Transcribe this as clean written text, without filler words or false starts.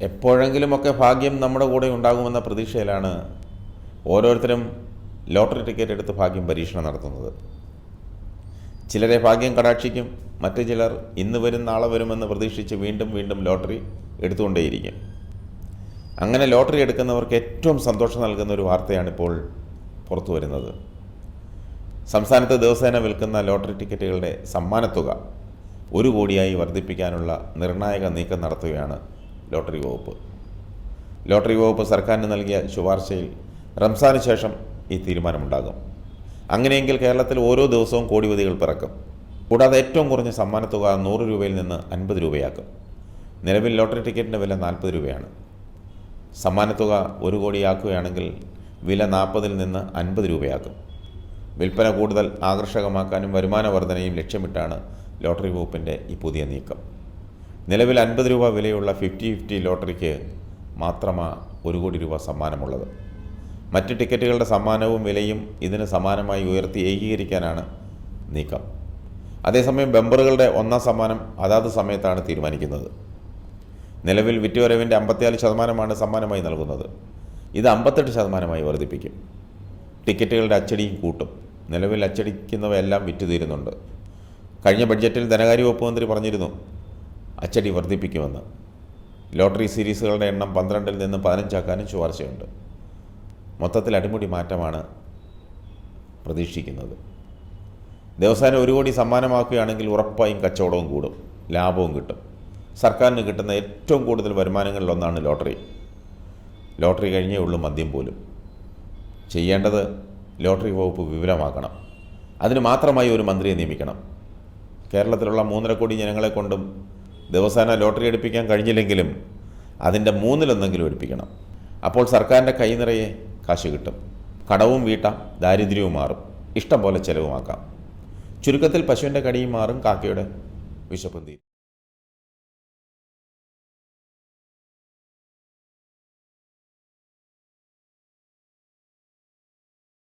എപ്പോഴെങ്കിലുമൊക്കെ ഭാഗ്യം നമ്മുടെ കൂടെ ഉണ്ടാകുമെന്ന പ്രതീക്ഷയിലാണ് ഓരോരുത്തരും ലോട്ടറി ടിക്കറ്റ് എടുത്ത് ഭാഗ്യം പരീക്ഷണം നടത്തുന്നത്. ചിലരെ ഭാഗ്യം കടാക്ഷിക്കും, മറ്റു ചിലർ ഇന്ന് വരും നാളെ വരുമെന്ന് പ്രതീക്ഷിച്ച് വീണ്ടും വീണ്ടും ലോട്ടറി എടുത്തുകൊണ്ടേയിരിക്കും. അങ്ങനെ ലോട്ടറി എടുക്കുന്നവർക്ക് ഏറ്റവും സന്തോഷം നൽകുന്ന ഒരു വാർത്തയാണിപ്പോൾ പുറത്തു വരുന്നത്. സംസ്ഥാനത്ത് ദിവസേന വിൽക്കുന്ന ലോട്ടറി ടിക്കറ്റുകളുടെ സമ്മാനത്തുക 1 കോടിയായി വർദ്ധിപ്പിക്കാനുള്ള നിർണായക നീക്കം നടത്തുകയാണ് ലോട്ടറി വകുപ്പ്. ലോട്ടറി വകുപ്പ് സർക്കാരിന് നൽകിയ ശുപാർശയിൽ റംസാന് ശേഷം ഈ തീരുമാനമുണ്ടാകും. അങ്ങനെയെങ്കിൽ കേരളത്തിൽ ഓരോ ദിവസവും കോടിപതികൾ പിറക്കും. കൂടാതെ ഏറ്റവും കുറഞ്ഞ സമ്മാനത്തുക 100 രൂപയിൽ നിന്ന് 50 രൂപയാക്കും. നിലവിൽ ലോട്ടറി ടിക്കറ്റിൻ്റെ വില 40 രൂപയാണ്. സമ്മാനത്തുക 1 കോടിയാക്കുകയാണെങ്കിൽ വില 40-ൽ നിന്ന് 50 രൂപയാക്കും. വിൽപ്പന കൂടുതൽ ആകർഷകമാക്കാനും വരുമാന വർധനയും ലക്ഷ്യമിട്ടാണ് ലോട്ടറി വകുപ്പിൻ്റെ ഈ പുതിയ നീക്കം. നിലവിൽ 50 രൂപ വിലയുള്ള 50-50 ലോട്ടറിക്ക് മാത്രമാണ് 1 കോടി രൂപ സമ്മാനമുള്ളത്. മറ്റ് ടിക്കറ്റുകളുടെ സമ്മാനവും വിലയും ഇതിന് സമാനമായി ഉയർത്തി ഏകീകരിക്കാനാണ് നീക്കം. അതേസമയം ബമ്പറുകളുടെ 1ാം സമ്മാനം അതാത് സമയത്താണ് തീരുമാനിക്കുന്നത്. നിലവിൽ വിറ്റുവരവിൻ്റെ 54% സമ്മാനമായി നൽകുന്നത്. ഇത് 58% വർദ്ധിപ്പിക്കും. ടിക്കറ്റുകളുടെ അച്ചടിയും കൂട്ടും. നിലവിൽ അച്ചടിക്കുന്നവയെല്ലാം വിറ്റുതീരുന്നുണ്ട്. കഴിഞ്ഞ ബഡ്ജറ്റിൽ ധനകാര്യ വകുപ്പ് മന്ത്രി പറഞ്ഞിരുന്നു അച്ചടി വർദ്ധിപ്പിക്കുമെന്ന്. ലോട്ടറി സീരീസുകളുടെ എണ്ണം 12-ൽ നിന്ന് 15 ആക്കാനും ശുപാർശയുണ്ട്. മൊത്തത്തിൽ അടിമുടി മാറ്റമാണ് പ്രതീക്ഷിക്കുന്നത്. ദിവസേന 1 കോടി സമ്മാനമാക്കുകയാണെങ്കിൽ ഉറപ്പായും കച്ചവടവും കൂടും, ലാഭവും കിട്ടും. സർക്കാരിന് കിട്ടുന്ന ഏറ്റവും കൂടുതൽ വരുമാനങ്ങളിലൊന്നാണ് ലോട്ടറി. ലോട്ടറി കഴിഞ്ഞേ ഉള്ളൂ മദ്യം പോലും. ചെയ്യേണ്ടത് ലോട്ടറി വകുപ്പ് വിപുലമാക്കണം. അതിന് മാത്രമായി ഒരു മന്ത്രിയെ നിയമിക്കണം. കേരളത്തിലുള്ള 3.5 കോടി ജനങ്ങളെ കൊണ്ടും ദിവസേന ലോട്ടറി എടുപ്പിക്കാൻ കഴിഞ്ഞില്ലെങ്കിലും അതിൻ്റെ 1/3 എടുപ്പിക്കണം. അപ്പോൾ സർക്കാരിൻ്റെ കൈ നിറയെ കാശ് കിട്ടും. കടവും വീട്ടാം, ദാരിദ്ര്യവും മാറും, ഇഷ്ടം പോലെ ചെലവുമാക്കാം. ചുരുക്കത്തിൽ പശുവിൻ്റെ കടിയും മാറും, കാക്കയുടെ വിശപ്പും തീരും.